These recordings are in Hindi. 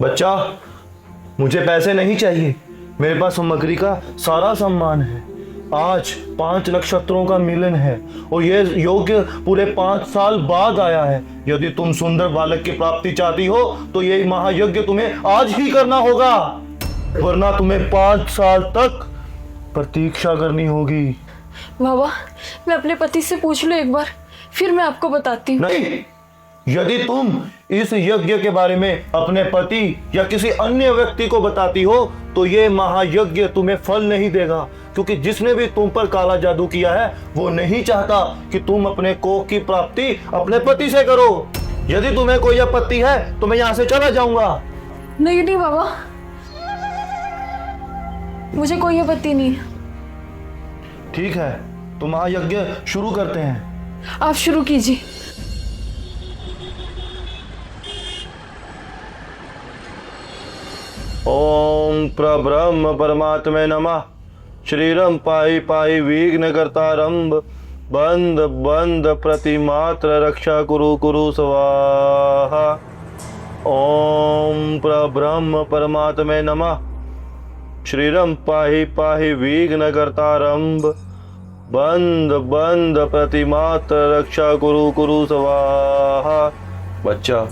बच्चा, मुझे पैसे नहीं चाहिए, मेरे पास सामग्री का सारा सम्मान है। आज 5 नक्षत्रों का मिलन है और ये योग्य पूरे 5 साल बाद आया है। यदि तुम सुंदर बालक की प्राप्ति चाहती हो तो ये महायज्ञ तुम्हें आज ही करना होगा, वरना तुम्हें 5 साल तक प्रतीक्षा करनी होगी। बाबा, मैं अपने पति से पूछ लूं एक बार, फिर मैं आपको बताती हूँ। नहीं, यदि तुम इस यज्ञ के बारे में अपने पति या किसी अन्य व्यक्ति को बताती हो तो ये महायज्ञ तुम्हें फल नहीं देगा, क्योंकि जिसने भी तुम पर काला जादू किया है वो नहीं चाहता कि तुम अपने कोख की प्राप्ति अपने पति से करो। यदि तुम्हें कोई आपत्ति है तो मैं यहाँ से चला जाऊंगा। नहीं नहीं बाबा, मुझे कोई आपत्ति नहीं है। ठीक है, तो महायज्ञ शुरू करते हैं। आप शुरू कीजिए। ओम प्रब्रह्म परमात्मे नमः। श्रीरम पाहि पाहि विघ्न कर्तारंभ, बंद बंद प्रतिमात्र रक्षा कुरु कुरु स्वाहा। ओम प्रब्रह्म परमात्मे नमः। श्रीरम पाहि पाहि विघ्न कर्तारंभ, बंद बंद प्रतिमात्र रक्षा कुरु कुरु स्वाहा। बच्चा,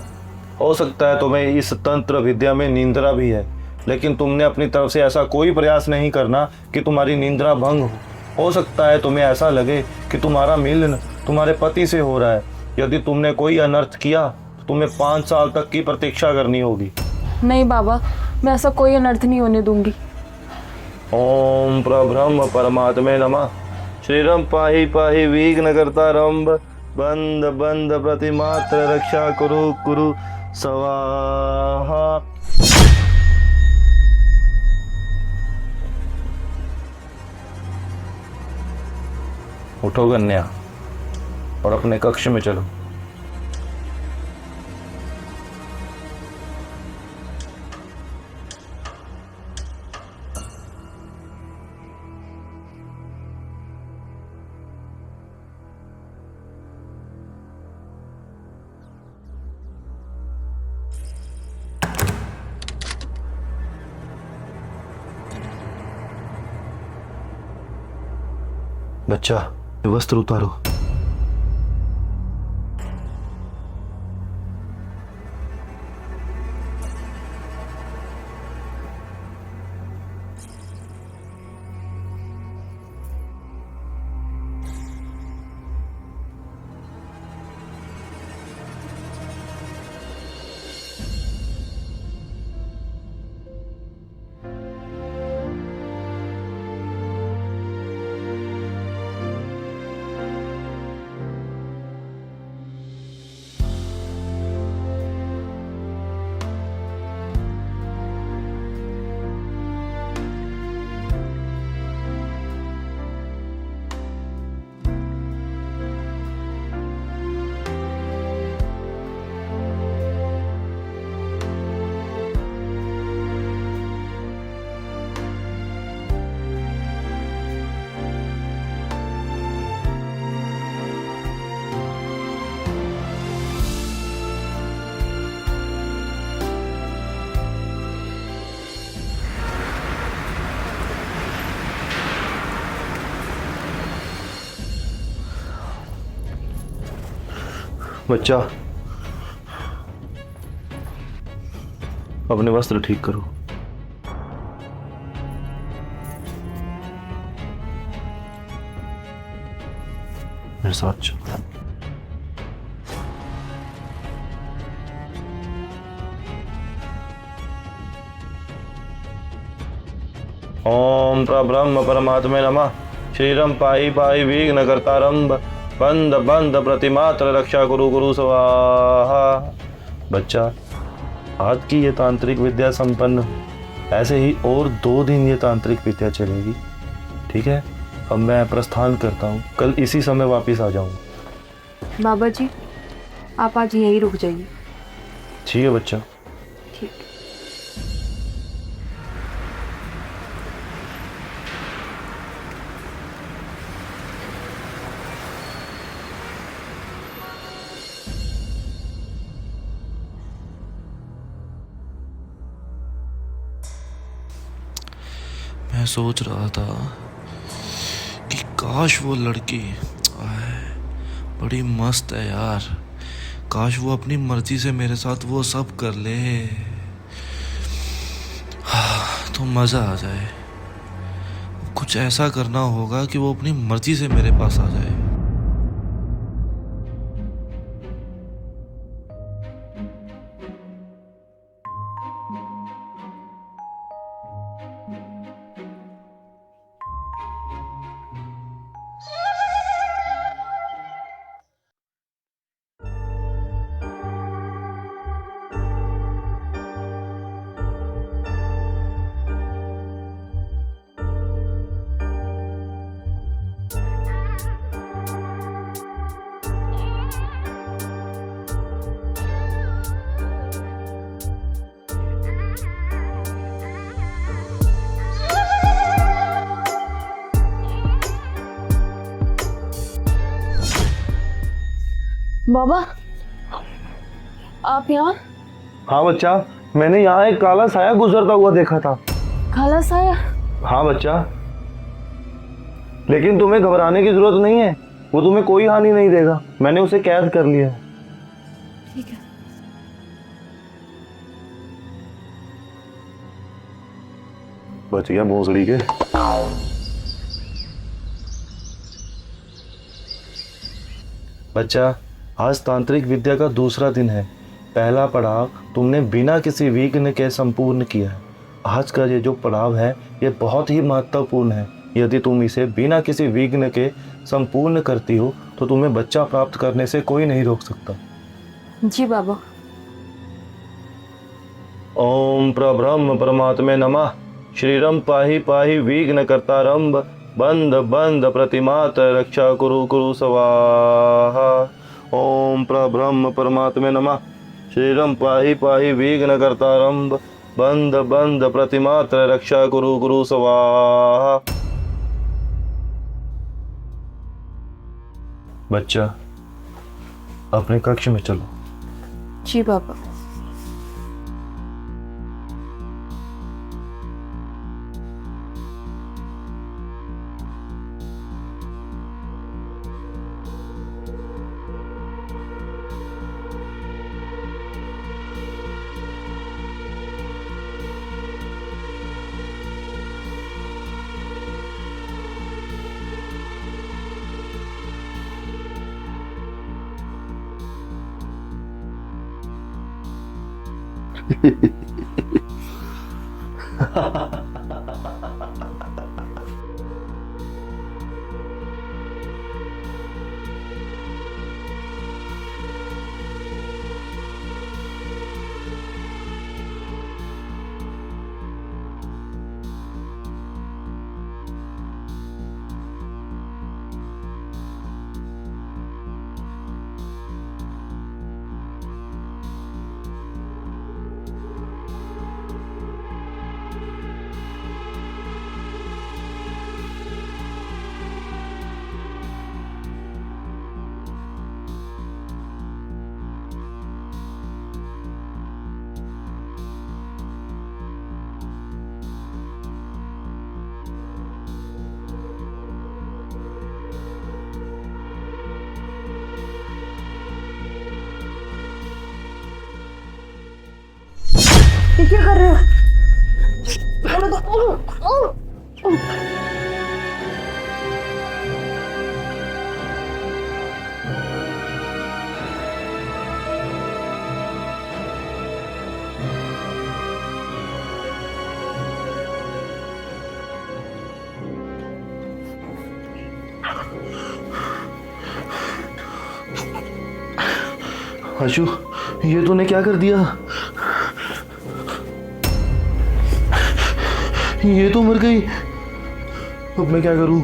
हो सकता है तुम्हें इस तंत्र विद्या में निंद्रा भी है, लेकिन तुमने अपनी तरफ से ऐसा कोई प्रयास नहीं करना कि तुम्हारी निंद्रा भंग हो सकता है तुम्हें ऐसा लगे कि तुम्हारा मिलन तुम्हारे पति से हो रहा है। यदि तुमने कोई अनर्थ किया तो तुम्हें 5 साल तक की प्रतीक्षा करनी होगी। नहीं बाबा, मैं ऐसा कोई अनर्थ नहीं होने दूंगी। ओम प्रब्रह्म परमात्मे नमः। श्रीरम पाहि पाहि विघ्न कर्तारंभ, बंद बंद प्रतिमात्र रक्षा कुरु कुरु स्वाहा। उठो कन्या और अपने कक्ष में चलो। बच्चा, वस्त्र उतारो। बच्चा, अपने वस्त्र ठीक करो। मेरे साथ चलो। ओम प्रब्रह्म परमात्मे नमः। श्रीरम पाहि पाहि विघ्न कर्तारंभ, बंद बंद प्रतिमात्र रक्षा गुरु गुरु स्वाहा। बच्चा, आज की ये तांत्रिक विद्या संपन्न, ऐसे ही और 2 दिन ये तांत्रिक विद्या चलेगी। ठीक है, अब मैं प्रस्थान करता हूँ, कल इसी समय वापस आ जाऊँगा। बाबा जी, आप आज यहीं रुक जाइए। ठीक है बच्चा। ठीक। सोच रहा था कि काश वो लड़की बड़ी मस्त है यार, काश वो अपनी मर्जी से मेरे साथ वो सब कर ले तो मज़ा आ जाए। कुछ ऐसा करना होगा कि वो अपनी मर्जी से मेरे पास आ जाए। बाबा, आप यहाँ? हाँ बच्चा, मैंने यहाँ एक काला साया गुजरता हुआ देखा था। काला साया? हाँ बच्चा, लेकिन तुम्हें घबराने की जरूरत नहीं है, वो तुम्हें कोई हानि नहीं देगा। मैंने उसे कैद कर लिया है। ठीक है। बच गया भोसड़ी के। बच्चा, आज तांत्रिक विद्या का दूसरा दिन है। पहला पड़ाव तुमने बिना किसी विघ्न के संपूर्ण किया है। आज का ये जो पड़ाव है ये बहुत ही महत्वपूर्ण है। यदि तुम इसे बिना किसी विघ्न के संपूर्ण करती हो तो तुम्हें बच्चा प्राप्त करने से कोई नहीं रोक सकता। जी बाबा। ओम प्रब्रह्म परमात्मे नमः। श्रीरम पाहि पाहि विघ्न कर्तारंभ। बंद बंद प्रतिमात रक्षा कुरु कुरु स्वाहा। ओम प्रब्रह्म परमात्मे नमः। श्रीरम पाहि पाहि विघ्न कर्तारंभ। बंद बंद प्रतिमात रक्षा कुरु कुरु स्वाहा। बच्चा, अपने कक्ष में चलो। जी बाबा। ये क्या कर रहे हो? आशु, ये तूने क्या कर दिया? ये तो मर गई। अब मैं क्या करूं?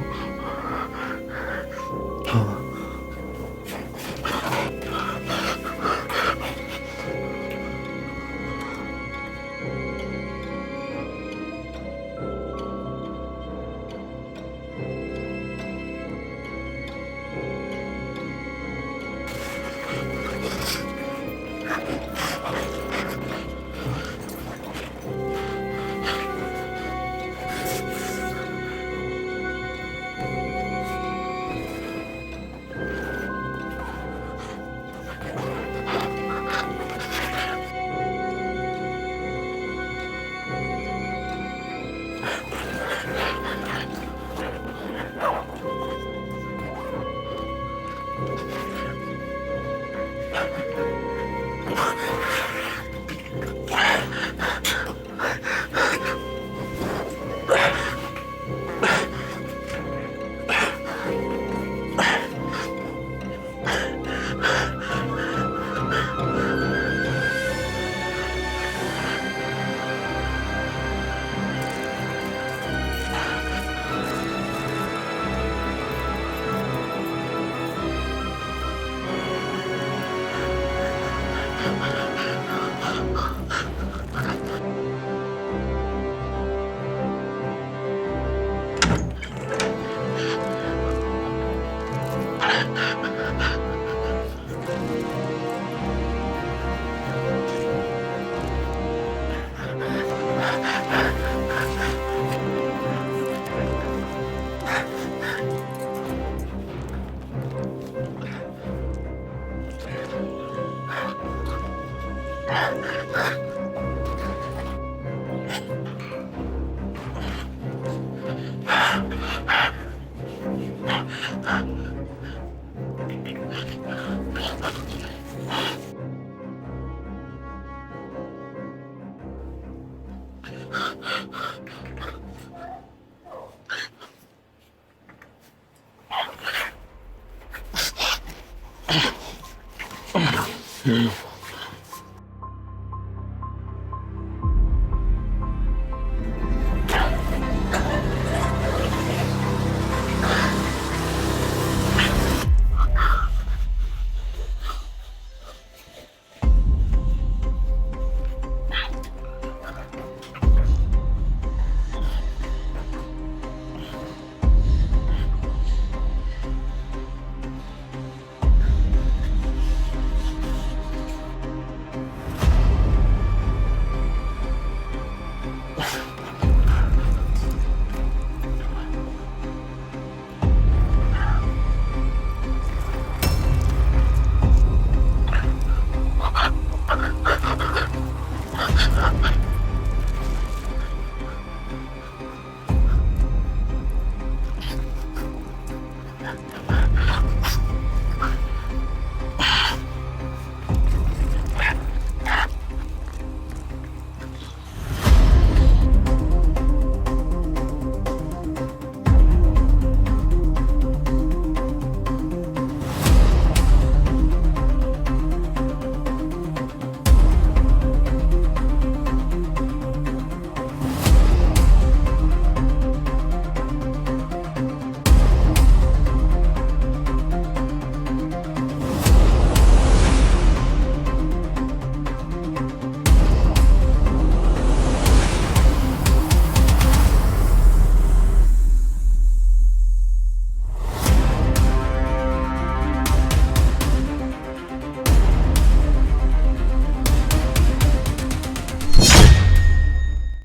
Hmm.